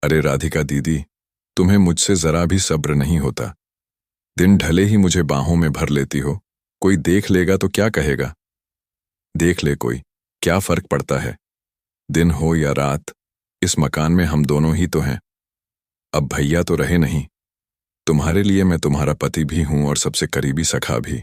अरे राधिका दीदी, तुम्हें मुझसे जरा भी सब्र नहीं होता। दिन ढले ही मुझे बाहों में भर लेती हो। कोई देख लेगा तो क्या कहेगा? देख ले कोई, क्या फर्क पड़ता है? दिन हो या रात, इस मकान में हम दोनों ही तो हैं। अब भैया तो रहे नहीं। तुम्हारे लिए मैं तुम्हारा पति भी हूं और सबसे करीबी सखा भी।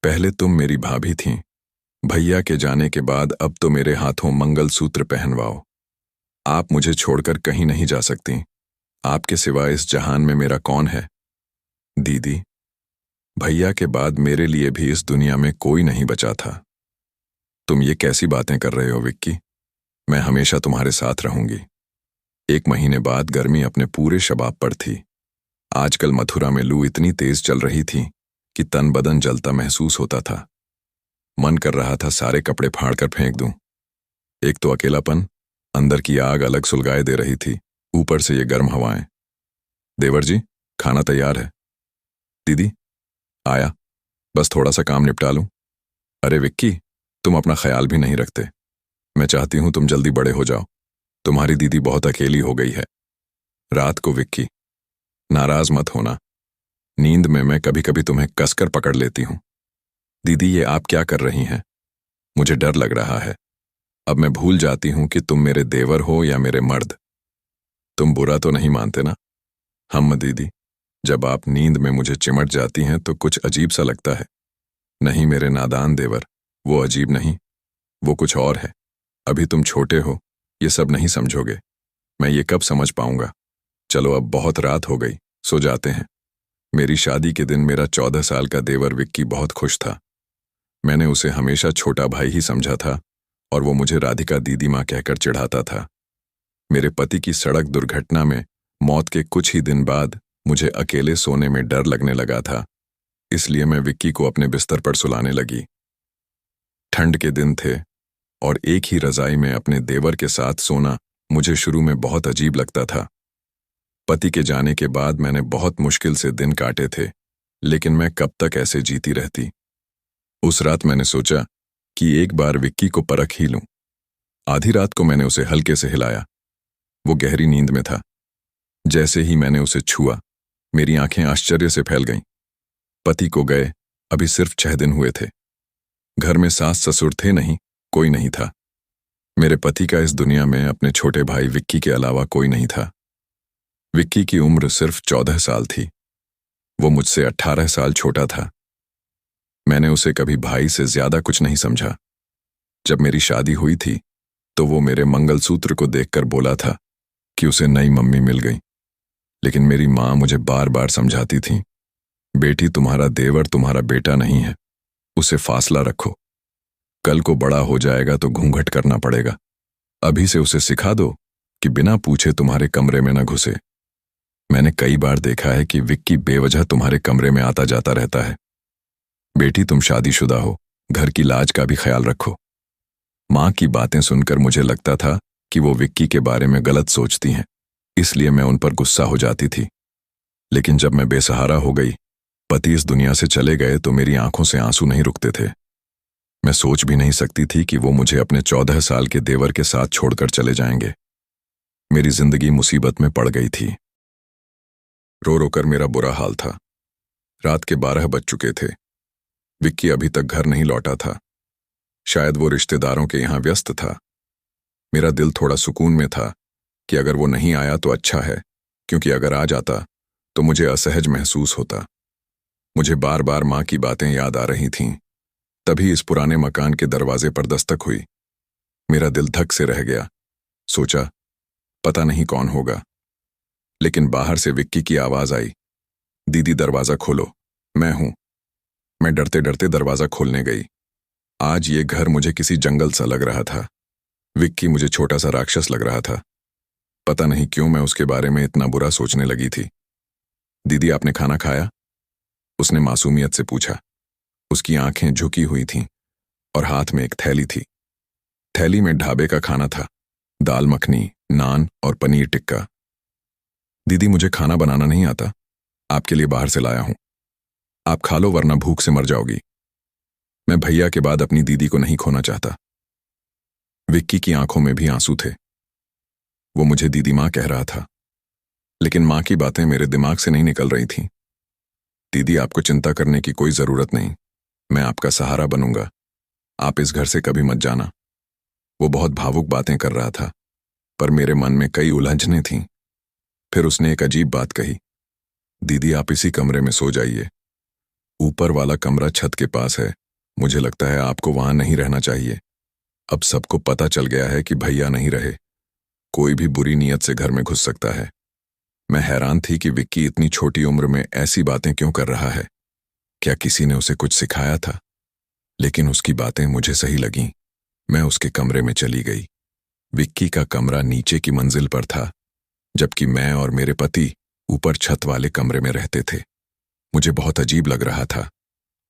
पहले तुम मेरी भाभी थीं। भैया के जाने के बाद अब तो मेरे हाथों मंगलसूत्र पहनवाओ। आप मुझे छोड़कर कहीं नहीं जा सकती। आपके सिवा इस जहान में मेरा कौन है? दीदी, भैया के बाद मेरे लिए भी इस दुनिया में कोई नहीं बचा था। तुम ये कैसी बातें कर रहे हो विक्की? मैं हमेशा तुम्हारे साथ रहूंगी। 1 महीने बाद गर्मी अपने पूरे शबाब पर थी। आजकल मथुरा में लू इतनी तेज चल रही थी कि तन बदन जलता महसूस होता था। मन कर रहा था सारे कपड़े फाड़कर फेंक दूं। एक तो अकेलापन, अंदर की आग अलग सुलगाए दे रही थी, ऊपर से ये गर्म हवाएं। देवर जी, खाना तैयार है। दीदी, आया, बस थोड़ा सा काम निपटा लूं। अरे विक्की, तुम अपना ख्याल भी नहीं रखते। मैं चाहती हूं तुम जल्दी बड़े हो जाओ। तुम्हारी दीदी बहुत अकेली हो गई है। रात को विक्की, नाराज मत होना। नींद में मैं कभी कभी तुम्हें कसकर पकड़ लेती हूं। दीदी, ये आप क्या कर रही हैं? मुझे डर लग रहा है। अब मैं भूल जाती हूं कि तुम मेरे देवर हो या मेरे मर्द। तुम बुरा तो नहीं मानते ना? हम दीदी, जब आप नींद में मुझे चिमट जाती हैं तो कुछ अजीब सा लगता है। नहीं मेरे नादान देवर, वो अजीब नहीं, वो कुछ और है। अभी तुम छोटे हो, ये सब नहीं समझोगे। मैं ये कब समझ पाऊंगा? चलो अब बहुत रात हो गई, सो जाते हैं। मेरी शादी के दिन मेरा 14 साल का देवर विक्की बहुत खुश था। मैंने उसे हमेशा छोटा भाई ही समझा था और वो मुझे राधिका दीदी माँ कहकर चिढ़ाता था। मेरे पति की सड़क दुर्घटना में मौत के कुछ ही दिन बाद मुझे अकेले सोने में डर लगने लगा था, इसलिए मैं विक्की को अपने बिस्तर पर सुलाने लगी। ठंड के दिन थे और एक ही रजाई में अपने देवर के साथ सोना मुझे शुरू में बहुत अजीब लगता था। पति के जाने के बाद मैंने बहुत मुश्किल से दिन काटे थे, लेकिन मैं कब तक ऐसे जीती रहती। उस रात मैंने सोचा कि एक बार विक्की को परख ही लूं। आधी रात को मैंने उसे हल्के से हिलाया। वो गहरी नींद में था। जैसे ही मैंने उसे छुआ, मेरी आंखें आश्चर्य से फैल गईं। पति को गए अभी सिर्फ 6 दिन हुए थे। घर में सास ससुर थे नहीं, कोई नहीं था। मेरे पति का इस दुनिया में अपने छोटे भाई विक्की के अलावा कोई नहीं था। विक्की की उम्र सिर्फ 14 साल थी। वो मुझसे 18 साल छोटा था। मैंने उसे कभी भाई से ज्यादा कुछ नहीं समझा। जब मेरी शादी हुई थी तो वो मेरे मंगलसूत्र को देखकर बोला था कि उसे नई मम्मी मिल गई। लेकिन मेरी माँ मुझे बार बार समझाती थी, बेटी तुम्हारा देवर तुम्हारा बेटा नहीं है, उसे फासला रखो। कल को बड़ा हो जाएगा तो घूंघट करना पड़ेगा। अभी से उसे सिखा दो कि बिना पूछे तुम्हारे कमरे में न घुसे। मैंने कई बार देखा है कि विक्की बेवजह तुम्हारे कमरे में आता जाता रहता है। बेटी तुम शादीशुदा हो, घर की लाज का भी ख्याल रखो। माँ की बातें सुनकर मुझे लगता था कि वो विक्की के बारे में गलत सोचती हैं, इसलिए मैं उन पर गुस्सा हो जाती थी। लेकिन जब मैं बेसहारा हो गई, पति इस दुनिया से चले गए तो मेरी आंखों से आंसू नहीं रुकते थे। मैं सोच भी नहीं सकती थी कि वो मुझे अपने 14 साल के देवर के साथ छोड़कर चले जाएंगे। मेरी जिंदगी मुसीबत में पड़ गई थी। रो रो कर मेरा बुरा हाल था। रात के 12 बज चुके थे। विक्की अभी तक घर नहीं लौटा था। शायद वो रिश्तेदारों के यहाँ व्यस्त था। मेरा दिल थोड़ा सुकून में था कि अगर वो नहीं आया तो अच्छा है, क्योंकि अगर आ जाता तो मुझे असहज महसूस होता। मुझे बार बार माँ की बातें याद आ रही थीं। तभी इस पुराने मकान के दरवाजे पर दस्तक हुई। मेरा दिल धक से रह गया। सोचा पता नहीं कौन होगा, लेकिन बाहर से विक्की की आवाज आई, दीदी दरवाजा खोलो, मैं हूं। मैं डरते डरते दरवाजा खोलने गई। आज ये घर मुझे किसी जंगल सा लग रहा था। विक्की मुझे छोटा सा राक्षस लग रहा था। पता नहीं क्यों मैं उसके बारे में इतना बुरा सोचने लगी थी। दीदी, आपने खाना खाया? उसने मासूमियत से पूछा। उसकी आंखें झुकी हुई थीं और हाथ में एक थैली थी। थैली में ढाबे का खाना था, दाल मखनी, नान और पनीर टिक्का। दीदी, मुझे खाना बनाना नहीं आता, आपके लिए बाहर से लाया हूं। आप खा लो वरना भूख से मर जाओगी। मैं भैया के बाद अपनी दीदी को नहीं खोना चाहता। विक्की की आंखों में भी आंसू थे। वो मुझे दीदी माँ कह रहा था। लेकिन माँ की बातें मेरे दिमाग से नहीं निकल रही थीं। दीदी, आपको चिंता करने की कोई जरूरत नहीं। मैं आपका सहारा बनूंगा। आप इस घर से कभी मत जाना। वो बहुत भावुक बातें कर रहा था, पर मेरे मन में कई उलझनें थीं। फिर उसने एक अजीब बात कही। दीदी, आप इसी कमरे में सो जाइए। ऊपर वाला कमरा छत के पास है। मुझे लगता है आपको वहां नहीं रहना चाहिए। अब सबको पता चल गया है कि भैया नहीं रहे। कोई भी बुरी नीयत से घर में घुस सकता है। मैं हैरान थी कि विक्की इतनी छोटी उम्र में ऐसी बातें क्यों कर रहा है। क्या किसी ने उसे कुछ सिखाया था? लेकिन उसकी बातें मुझे सही लगीं। मैं उसके कमरे में चली गई। विक्की का कमरा नीचे की मंजिल पर था, जबकि मैं और मेरे पति ऊपर छत वाले कमरे में रहते थे। मुझे बहुत अजीब लग रहा था।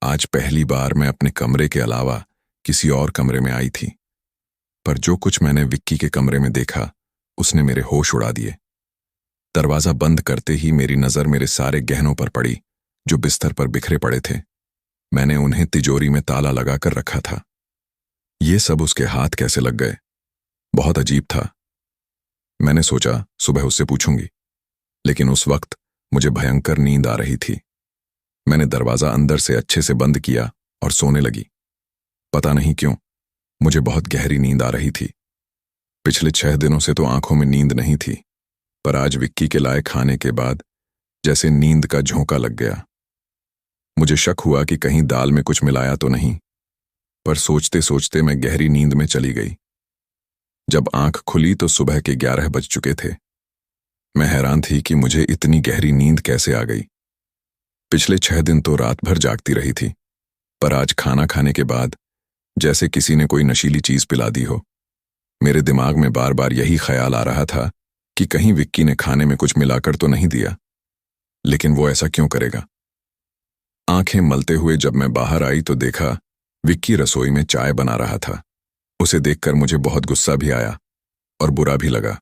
आज पहली बार मैं अपने कमरे के अलावा किसी और कमरे में आई थी। पर जो कुछ मैंने विक्की के कमरे में देखा, उसने मेरे होश उड़ा दिए। दरवाजा बंद करते ही मेरी नजर मेरे सारे गहनों पर पड़ी, जो बिस्तर पर बिखरे पड़े थे। मैंने उन्हें तिजोरी में ताला लगाकर रखा था। ये सब उसके हाथ कैसे लग गए? बहुत अजीब था। मैंने सोचा सुबह उससे पूछूंगी, लेकिन उस वक्त मुझे भयंकर नींद आ रही थी। मैंने दरवाजा अंदर से अच्छे से बंद किया और सोने लगी। पता नहीं क्यों मुझे बहुत गहरी नींद आ रही थी। पिछले 6 दिनों से तो आंखों में नींद नहीं थी, पर आज विक्की के लाए खाने के बाद जैसे नींद का झोंका लग गया। मुझे शक हुआ कि कहीं दाल में कुछ मिलाया तो नहीं, पर सोचते सोचते मैं गहरी नींद में चली गई। जब आंख खुली तो सुबह के 11 बज चुके थे। मैं हैरान थी कि मुझे इतनी गहरी नींद कैसे आ गई। पिछले 6 दिन तो रात भर जागती रही थी, पर आज खाना खाने के बाद जैसे किसी ने कोई नशीली चीज पिला दी हो। मेरे दिमाग में बार बार यही ख्याल आ रहा था कि कहीं विक्की ने खाने में कुछ मिलाकर तो नहीं दिया। लेकिन वो ऐसा क्यों करेगा? आंखें मलते हुए जब मैं बाहर आई तो देखा विक्की रसोई में चाय बना रहा था। उसे देखकर मुझे बहुत गुस्सा भी आया और बुरा भी लगा।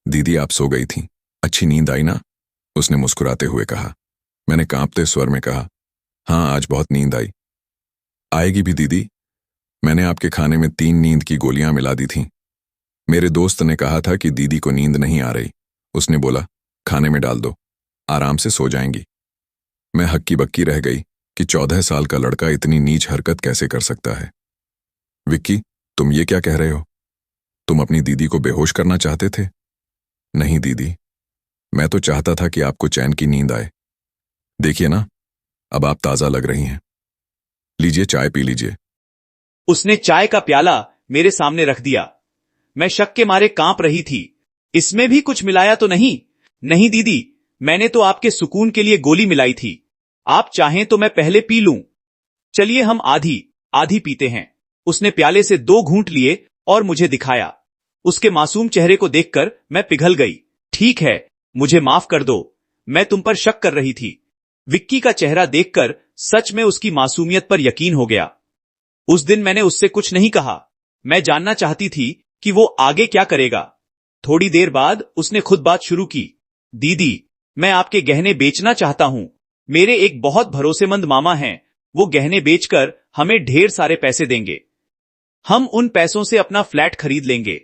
दीदी, आप सो गई थीं, अच्छी नींद आई ना? उसने मुस्कुराते हुए कहा। मैंने कांपते स्वर में कहा, हाँ, आज बहुत नींद आई। आएगी भी दीदी। मैंने आपके खाने में 3 नींद की गोलियां मिला दी थीं। मेरे दोस्त ने कहा था कि दीदी को नींद नहीं आ रही। उसने बोला, खाने में डाल दो, आराम से सो जाएंगी। मैं हक्की बक्की रह गई कि 14 साल का लड़का इतनी नीच हरकत कैसे कर सकता है। विक्की, तुम ये क्या कह रहे हो? तुम अपनी दीदी को बेहोश करना चाहते थे? नहीं दीदी, मैं तो चाहता था कि आपको चैन की नींद आए। देखिए ना, अब आप ताजा लग रही हैं। लीजिए, चाय पी लीजिए। उसने चाय का प्याला मेरे सामने रख दिया। मैं शक के मारे कांप रही थी। इसमें भी कुछ मिलाया तो नहीं? नहीं दीदी, मैंने तो आपके सुकून के लिए गोली मिलाई थी। आप चाहें तो मैं पहले पी लूं। चलिए हम आधी आधी पीते हैं। उसने प्याले से 2 घूंट लिए और मुझे दिखाया। उसके मासूम चेहरे को देखकर मैं पिघल गई। ठीक है, मुझे माफ कर दो, मैं तुम पर शक कर रही थी। विक्की का चेहरा देखकर सच में उसकी मासूमियत पर यकीन हो गया। उस दिन मैंने उससे कुछ नहीं कहा। मैं जानना चाहती थी कि वो आगे क्या करेगा। थोड़ी देर बाद उसने खुद बात शुरू की। दीदी, मैं आपके गहने बेचना चाहता हूं। मेरे एक बहुत भरोसेमंद मामा हैं। वो गहने बेचकर हमें ढेर सारे पैसे देंगे। हम उन पैसों से अपना फ्लैट खरीद लेंगे।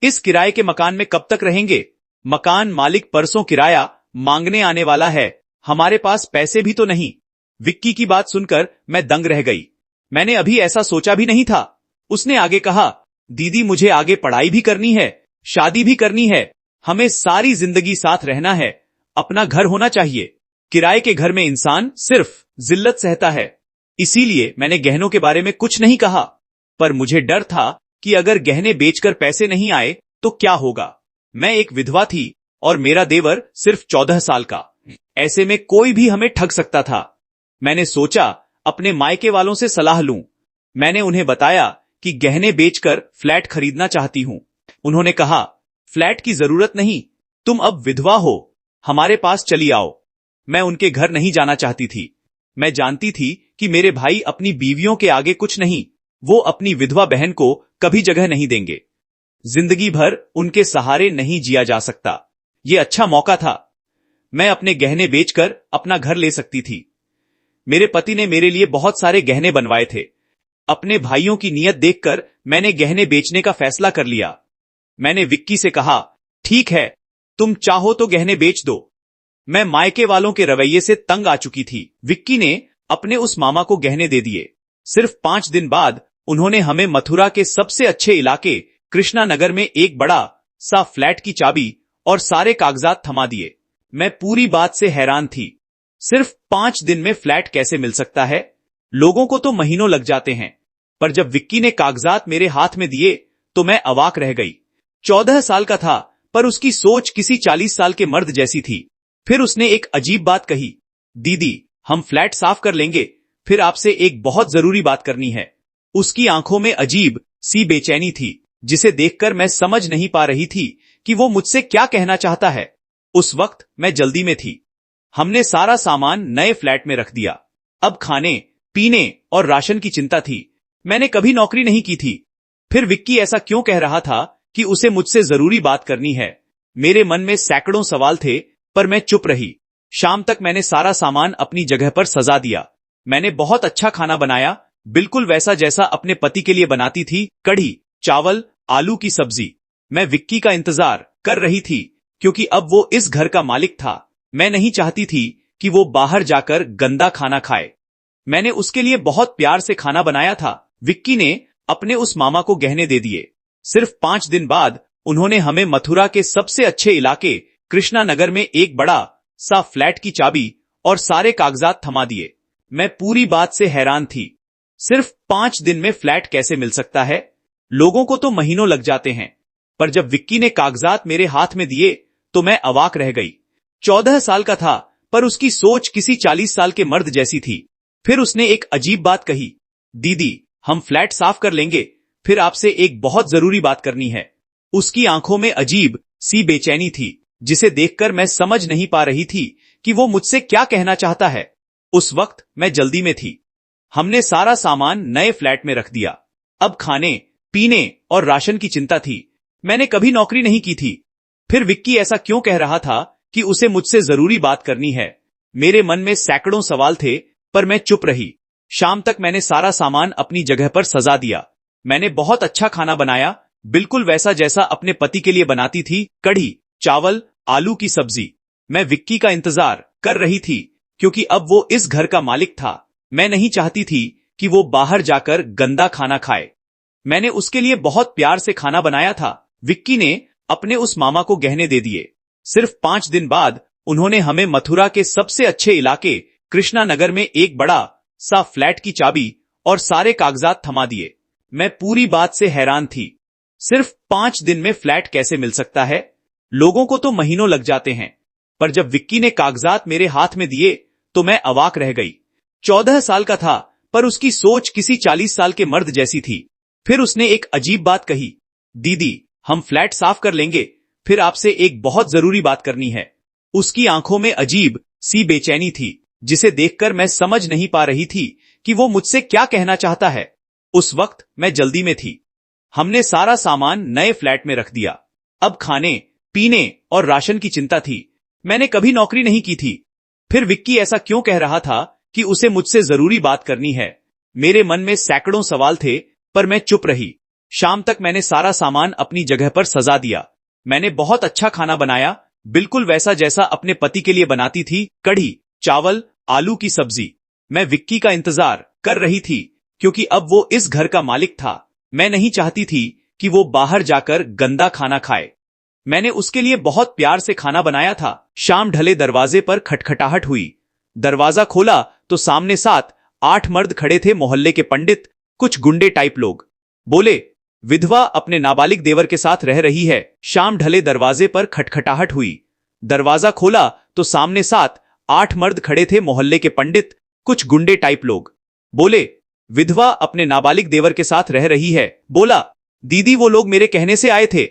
इस किराए के मकान में कब तक रहेंगे? मकान मालिक परसों किराया मांगने आने वाला है। हमारे पास पैसे भी तो नहीं। विक्की की बात सुनकर मैं दंग रह गई। मैंने अभी ऐसा सोचा भी नहीं था। उसने आगे कहा, दीदी, मुझे आगे पढ़ाई भी करनी है, शादी भी करनी है। हमें सारी जिंदगी साथ रहना है। अपना घर होना चाहिए। किराए के घर में इंसान सिर्फ जिल्लत सहता है। इसीलिए मैंने गहनों के बारे में कुछ नहीं कहा। पर मुझे डर था कि अगर गहने बेचकर पैसे नहीं आए तो क्या होगा। मैं एक विधवा थी और मेरा देवर सिर्फ 14 साल का। ऐसे में कोई भी हमें ठग सकता था। मैंने सोचा अपने मायके वालों से सलाह लूं। मैंने उन्हें बताया कि गहने बेचकर फ्लैट खरीदना चाहती हूं। उन्होंने कहा, फ्लैट की जरूरत नहीं, तुम अब विधवा हो, हमारे पास चली आओ। मैं उनके घर नहीं जाना चाहती थी। मैं जानती थी कि मेरे भाई अपनी बीवियों के आगे कुछ नहीं। वो अपनी विधवा बहन को कभी जगह नहीं देंगे। जिंदगी भर उनके सहारे नहीं जिया जा सकता। ये अच्छा मौका था। मैं अपने गहने बेचकर अपना घर ले सकती थी। मेरे पति ने मेरे लिए बहुत सारे गहने बनवाए थे। अपने भाइयों की नीयत देखकर मैंने गहने बेचने का फैसला कर लिया। मैंने विक्की से कहा, ठीक है, तुम चाहो तो गहने बेच दो। मैं मायके वालों के रवैये से तंग आ चुकी थी। विक्की ने अपने उस मामा को गहने दे दिए। सिर्फ 5 दिन बाद उन्होंने हमें मथुरा के सबसे अच्छे इलाके कृष्णा नगर में एक बड़ा सा फ्लैट की चाबी और सारे कागजात थमा दिए। मैं पूरी बात से हैरान थी। सिर्फ 5 दिन में फ्लैट कैसे मिल सकता है? लोगों को तो महीनों लग जाते हैं। पर जब विक्की ने कागजात मेरे हाथ में दिए तो मैं अवाक रह गई। 14 साल का था, पर उसकी सोच किसी 40 साल के मर्द जैसी थी। फिर उसने एक अजीब बात कही, दीदी हम फ्लैट साफ कर लेंगे, फिर आपसे एक बहुत जरूरी बात करनी है। उसकी आंखों में अजीब सी बेचैनी थी, जिसे देखकर मैं समझ नहीं पा रही थी कि वो मुझसे क्या कहना चाहता है। उस वक्त मैं जल्दी में थी। हमने सारा सामान नए फ्लैट में रख दिया। अब खाने पीने और राशन की चिंता थी। मैंने कभी नौकरी नहीं की थी। फिर विक्की ऐसा क्यों कह रहा था कि उसे मुझसे जरूरी बात करनी है? मेरे मन में सैकड़ों सवाल थे, पर मैं चुप रही। शाम तक मैंने सारा सामान अपनी जगह पर सजा दिया। मैंने बहुत अच्छा खाना बनाया, बिल्कुल वैसा जैसा अपने पति के लिए बनाती थी। कढ़ी, चावल, आलू की सब्जी। मैं विक्की का इंतजार कर रही थी, क्योंकि अब वो इस घर का मालिक था। मैं नहीं चाहती थी कि वो बाहर जाकर गंदा खाना खाए। मैंने उसके लिए बहुत प्यार से खाना बनाया था। विक्की ने अपने उस मामा को गहने दे दिए। सिर्फ 5 दिन बाद उन्होंने हमें मथुरा के सबसे अच्छे इलाके कृष्णा नगर में एक बड़ा सा फ्लैट की चाबी और सारे कागजात थमा दिए। मैं पूरी बात से हैरान थी। सिर्फ 5 दिन में फ्लैट कैसे मिल सकता है? लोगों को तो महीनों लग जाते हैं। पर जब विक्की ने कागजात मेरे हाथ में दिए तो मैं अवाक रह गई। 14 साल का था, पर उसकी सोच किसी 40 साल के मर्द जैसी थी। फिर उसने एक अजीब बात कही, दीदी हम फ्लैट साफ कर लेंगे, फिर आपसे एक बहुत जरूरी बात करनी है। उसकी आंखों में अजीब सी बेचैनी थी, जिसे देखकर मैं समझ नहीं पा रही थी कि वो मुझसे क्या कहना चाहता है। उस वक्त मैं जल्दी में थी। हमने सारा सामान नए फ्लैट में रख दिया। अब खाने पीने और राशन की चिंता थी। मैंने कभी नौकरी नहीं की थी। फिर विक्की ऐसा क्यों कह रहा था कि उसे मुझसे जरूरी बात करनी है? मेरे मन में सैकड़ों सवाल थे, पर मैं चुप रही। शाम तक मैंने सारा सामान अपनी जगह पर सजा दिया। मैंने बहुत अच्छा खाना बनाया, बिल्कुल वैसा जैसा अपने पति के लिए बनाती थी। कढ़ी, चावल, आलू की सब्जी। मैं विक्की का इंतजार कर रही थी, क्योंकि अब वो इस घर का मालिक था। मैं नहीं चाहती थी कि वो बाहर जाकर गंदा खाना खाए। मैंने उसके लिए बहुत प्यार से खाना बनाया था। विक्की ने अपने उस मामा को गहने दे दिए। सिर्फ 5 दिन बाद उन्होंने हमें मथुरा के सबसे अच्छे इलाके कृष्णा नगर में एक बड़ा सा फ्लैट की चाबी और सारे कागजात थमा दिए। मैं पूरी बात से हैरान थी। सिर्फ 5 दिन में फ्लैट कैसे मिल सकता है? लोगों को तो महीनों लग जाते हैं। पर जब विक्की ने कागजात मेरे हाथ में दिए तो मैं अवाक रह गई। 14 साल का था, पर उसकी सोच किसी 40 साल के मर्द जैसी थी। फिर उसने एक अजीब बात कही, दीदी हम फ्लैट साफ कर लेंगे, फिर आपसे एक बहुत जरूरी बात करनी है। उसकी आंखों में अजीब सी बेचैनी थी, जिसे देखकर मैं समझ नहीं पा रही थी कि वो मुझसे क्या कहना चाहता है। उस वक्त मैं जल्दी में थी। हमने सारा सामान नए फ्लैट में रख दिया। अब खाने पीने और राशन की चिंता थी। मैंने कभी नौकरी नहीं की थी। फिर विक्की ऐसा क्यों कह रहा था कि उसे मुझसे जरूरी बात करनी है? मेरे मन में सैकड़ों सवाल थे, पर मैं चुप रही। शाम तक मैंने सारा सामान अपनी जगह पर सजा दिया। मैंने बहुत अच्छा खाना बनाया, बिल्कुल वैसा जैसा अपने पति के लिए बनाती थी। कढ़ी, चावल, आलू की सब्जी। मैं विक्की का इंतजार कर रही थी, क्योंकि अब वो इस घर का मालिक था। मैं नहीं चाहती थी कि वो बाहर जाकर गंदा खाना खाए। मैंने उसके लिए बहुत प्यार से खाना बनाया था। शाम ढले दरवाजे पर खटखटाहट हुई। दरवाजा खोला तो सामने 7-8 मर्द खड़े थे, मोहल्ले के पंडित, कुछ गुंडे टाइप लोग। बोले, विधवा अपने नाबालिग देवर के साथ रह रही है। शाम ढले दरवाजे पर खटखटाहट हुई। दरवाजा खोला तो सामने 7-8 मर्द खड़े थे, मोहल्ले के पंडित, कुछ गुंडे टाइप लोग। बोले, विधवा अपने नाबालिग देवर के साथ रह रही है। बोला, दीदी वो लोग मेरे कहने से आए थे।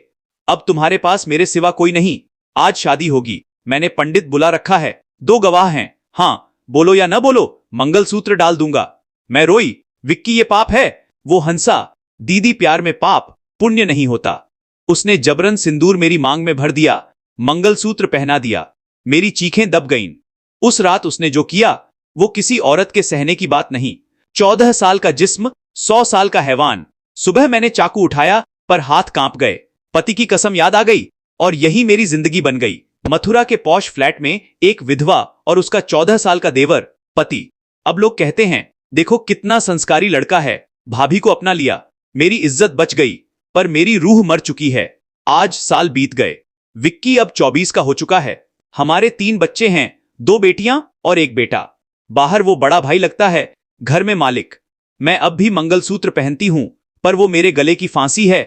अब तुम्हारे पास मेरे सिवा कोई नहीं। आज शादी होगी। मैंने पंडित बुला रखा है। 2 गवाह हैं। हाँ, बोलो या न बोलो, मंगलसूत्र डाल दूंगा। मैं रोई, विक्की ये पाप है। वो हंसा, दीदी प्यार में पाप पुण्य नहीं होता। उसने जबरन सिंदूर मेरी मांग में भर दिया, मंगलसूत्र पहना दिया। मेरी चीखें दब गईं। उस रात उसने जो किया वो किसी औरत के सहने की बात नहीं। 14 साल का जिस्म, 100 साल का हैवान। सुबह मैंने चाकू उठाया, पर हाथ कांप गए। पति की कसम याद आ गई। और यही मेरी जिंदगी बन गई। मथुरा के पॉश फ्लैट में एक विधवा और उसका 14 साल का देवर पति। अब लोग कहते हैं, देखो कितना संस्कारी लड़का है, भाभी को अपना लिया, मेरी इज्जत बच गई, पर मेरी रूह मर चुकी है। आज साल बीत गए। विक्की अब 24 का हो चुका है। हमारे 3 बच्चे हैं, 2 बेटियां और 1 बेटा। बाहर वो बड़ा भाई लगता है, घर में मालिक। मैं अब भी मंगलसूत्र पहनती हूं, पर वो मेरे गले की फांसी है।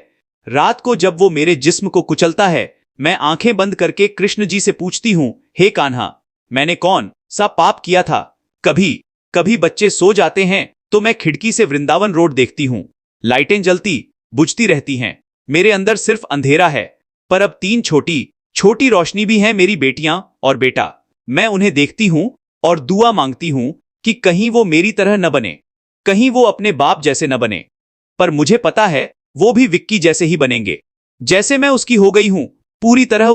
रात को जब वो मेरे जिस्म को कुचलता है, मैं आंखें बंद करके कृष्ण जी से पूछती हूं, हे कान्हा, मैंने कौन सा पाप किया था? कभी कभी बच्चे सो जाते हैं तो मैं खिड़की से वृंदावन रोड देखती हूं। लाइटें जलती बुझती रहती हैं, मेरे अंदर सिर्फ अंधेरा है। पर अब 3 छोटी छोटी रोशनी भी हैं, मेरी बेटियां और बेटा। मैं उन्हें देखती हूं और दुआ मांगती हूं कि कहीं वो मेरी तरह न बने, कहीं वो अपने बाप जैसे न बने। पर मुझे पता है वो भी विक्की जैसे ही बनेंगे, जैसे मैं उसकी हो गई हूं, पूरी तरह